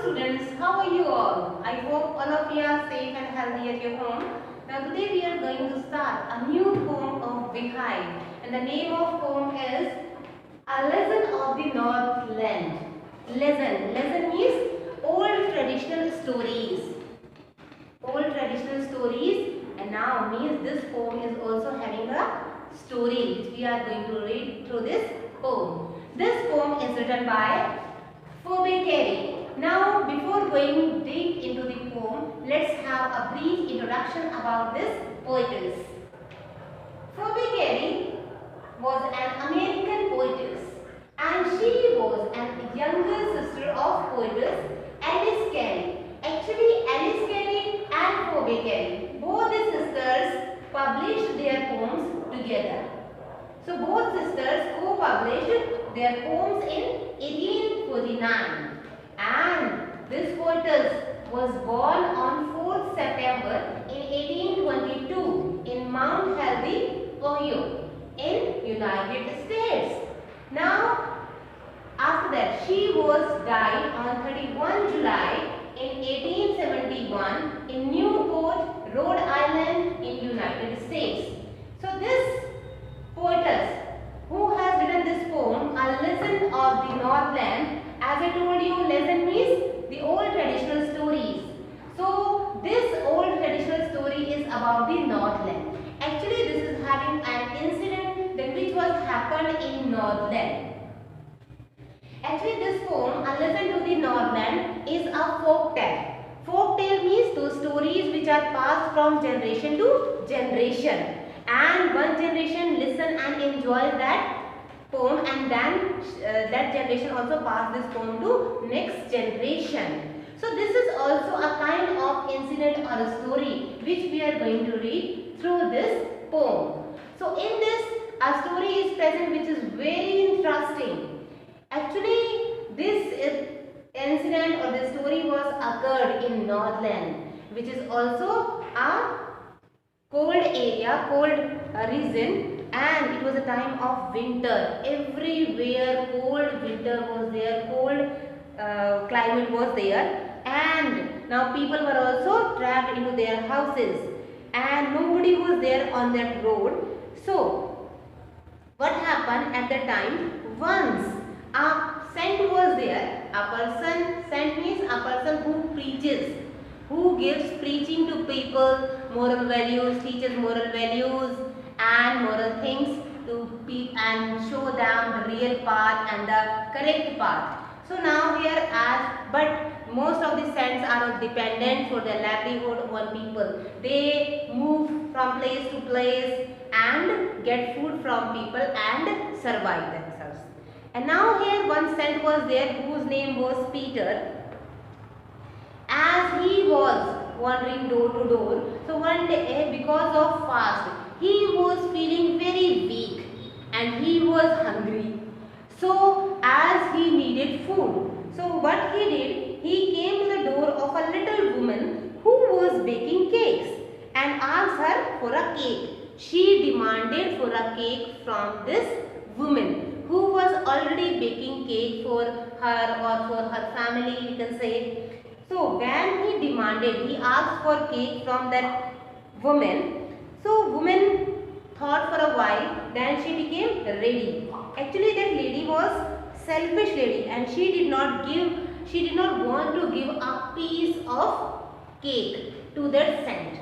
students, how are you all? I hope all of you are safe and healthy at your home. Now today we are going to start a new poem of Beehive, and the name of poem is A Lesson of the Northland. Lesson means old traditional stories. Old traditional stories, and now means this poem is also having a story which we are going to read through this poem. This poem is written by Phoebe Carey. Now, before going deep into the poem, let's have a brief introduction about this poetess. Phoebe Carey was an American poetess, and she was an younger sister of poetess Alice Carey. Actually, Alice Carey and Phoebe Carey, both the sisters published their poems together. So both sisters co-published their poems in 1849. And this poetess was born on 4th September in 1822 in Mount Healthy, Ohio, in United States. Now, after that, she was died on 31 July in 1871 in Newport, Rhode Island, in United States. So this poetess who has written this poem, A Lesson of the Northland, as I told you, lesson means the old traditional stories. So this old traditional story is about the Northland. Actually, this is having an incident that which was happened in Northland. Actually, this poem, A Lesson to the Northland, is a folk tale. Folk tale means those stories which are passed from generation to generation. And one generation listen and enjoy that poem, and then that generation also pass this poem to next generation. So this is also a kind of incident or a story which we are going to read through this poem. So in this, a story is present which is very interesting. Actually, this incident or the story was occurred in Northland, which is also a cold area, cold region, and it was a time of winter. Everywhere cold winter was there, cold climate was there, and now people were also trapped into their houses, and nobody was there on that road. So what happened at the time? Once a saint was there. A person, saint means a person who preaches, who gives preaching to people, moral values, teaches moral values and moral things to people and show them the real path and the correct path. So now here but most of the saints are not dependent for their livelihood on people. They move from place to place and get food from people and survive themselves. And now here one saint was there whose name was Peter. As he was wandering door to door, so one day because of fast, he was feeling very weak and he was hungry. So as he needed food, so what he did, he came to the door of a little woman who was baking cakes and asked her for a cake. She demanded for a cake from this woman who was already baking cake for her or for her family, you can say. So when he demanded, he asked for cake from that woman. So woman thought for a while, then she became ready. Actually that lady was selfish lady, and she did not want to give a piece of cake to that saint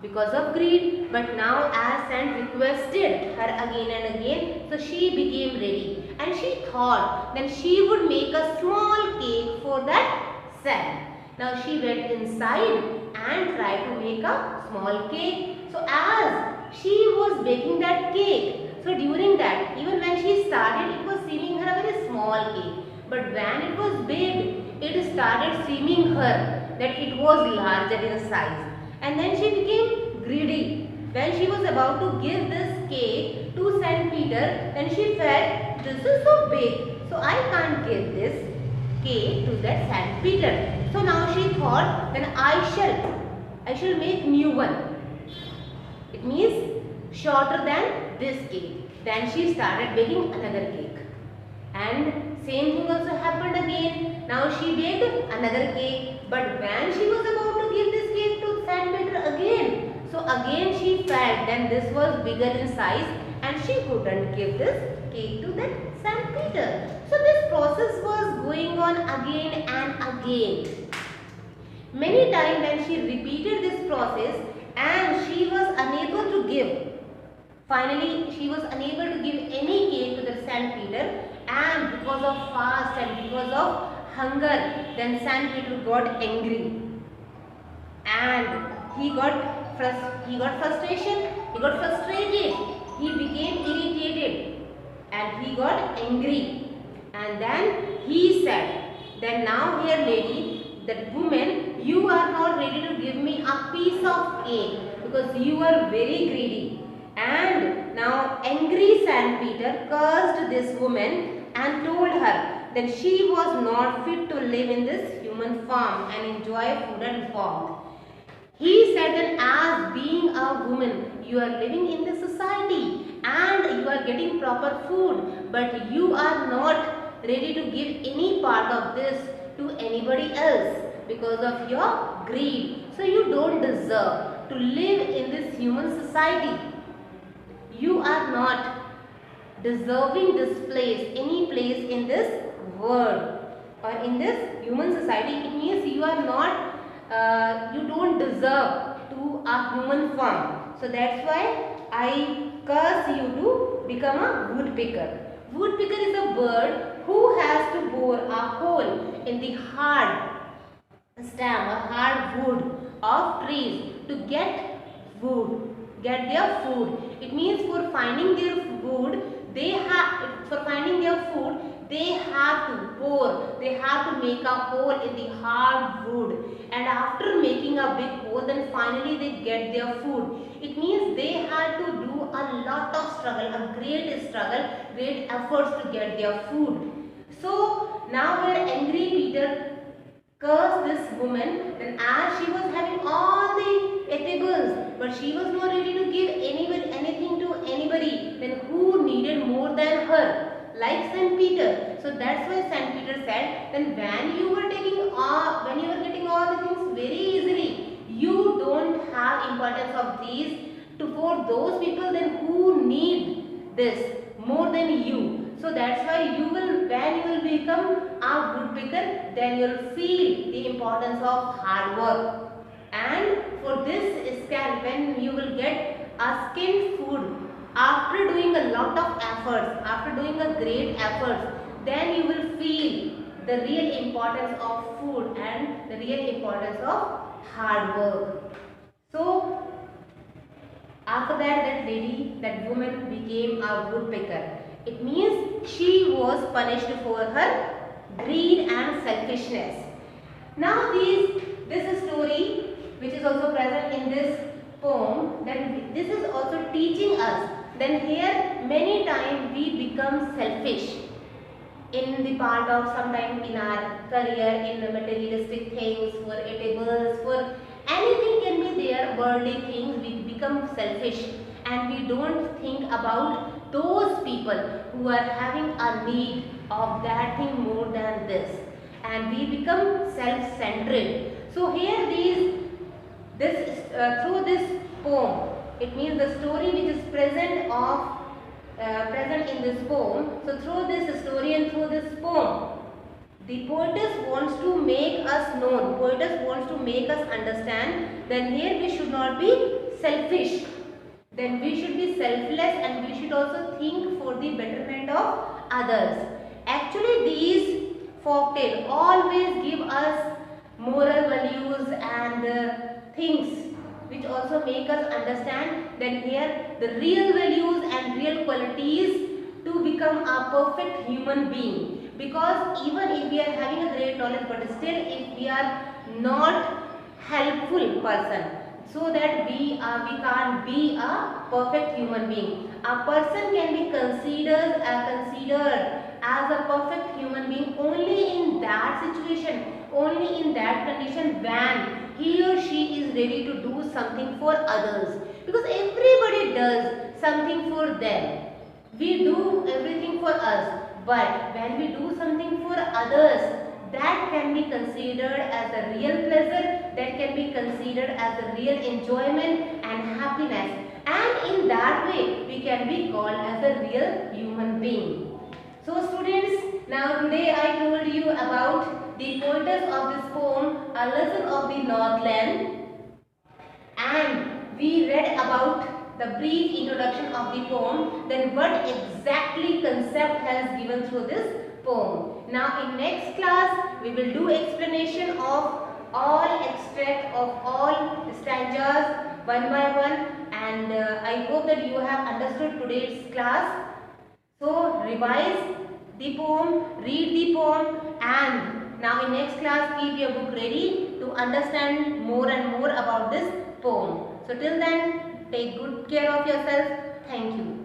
because of greed. But now as saint requested her again and again, so she became ready, and she thought then she would make a small cake for that saint. Now she went inside and tried to make a small cake. So as she was baking that cake, so during that, even when she started, it was seeming her a very small cake. But when it was baked, it started seeming her that it was larger in size. And then she became greedy. When she was about to give this cake to Saint Peter, then she felt, this is so big, so I can't give this cake to that Saint Peter. So now she thought, then I shall make new one. It means shorter than this cake. Then she started baking another cake. And same thing also happened again. Now she baked another cake, but when she was about to give this cake to Saint Peter again, so again she felt then this was bigger in size and she couldn't give this cake to that Saint Peter. So this process was going on again and again. Many times when she repeated this process and she was unable to give. Finally, she was unable to give any cake to the Saint Peter, and because of fast and because of hunger, then Saint Peter got angry and he got frustration, he got frustrated, he became irritated and he got angry, and then he said, then now here lady, that woman, you are not ready to give me a piece of cake because you are very greedy. And now angry Saint Peter cursed this woman and told her that she was not fit to live in this human form and enjoy food and warmth. He said that as being a woman, you are living in the society and you are getting proper food, but you are not ready to give any part of this to anybody else because of your greed. So you don't deserve to live in this human society. You are not deserving this place, any place in this world or in this human society. It means you are not, you don't deserve to a human form. So that's why I curse you to become a woodpecker. Woodpecker is a bird who has to bore a hole in the hard stem or hard wood of trees to get wood, get their food. It means for finding their food, they have to bore, they have to make a hole in the hard wood, and after making a big hole, then finally they get their food. It means they had to do a lot of struggle, a great struggle, great efforts to get their food. So now where angry Peter cursed this woman, then as she was having all the eatables, but she was not ready to give anything to anybody, then who needed more than her? Like Saint Peter. So that's why Saint Peter said, then when you were getting all the things very easily, you don't have importance of these for those people then who need this more than you. So that's why you will, when you will become a woodpecker, then you will feel the importance of hard work. And for this scan, when you will get a skin food after doing a lot of efforts, after doing a great efforts, then you will feel the real importance of food and the real importance of hard work. So after that lady, that woman became a woodpecker. It means she was punished for her greed and selfishness. Now this story, which is also present in this poem, then this is also teaching us. Then here many times we become selfish in the part of sometime in our career, in the materialistic things, for eatables, for anything can be there, worldly things, we become selfish and we don't think about those people who are having a need of that thing more than this, and we become self-centered. So here through this poem, it means the story which is present in this poem. So through this story and through this poem, the poetess wants to make us known, poetess wants to make us understand that here we should not be selfish, then we should be selfless, and we should also think for the betterment of others. Actually these folktales always give us moral values and things which also make us understand that here the real values and real qualities to become a perfect human being. Because even if we are having a great knowledge, but still if we are not helpful person, so that we can't be a perfect human being. A person can be considered as a perfect human being only in that situation, only in that condition, when he or she is ready to do something for others. Because everybody does something for them. We do everything for us. But when we do something for others, that can be considered as a real pleasure, that can be considered as a real enjoyment and happiness, and in that way we can be called as a real human being. So students, now today I told you about the poetess of this poem, A Lesson of the Northland, and we read about the brief introduction of the poem, then what exactly concept has given through this poem. Now in next class we will do explanation of all extract of all stanzas one by one, and I hope that you have understood today's class. So revise the poem, read the poem, and now in next class keep your book ready to understand more and more about this poem. So till then, take good care of yourself. Thank you.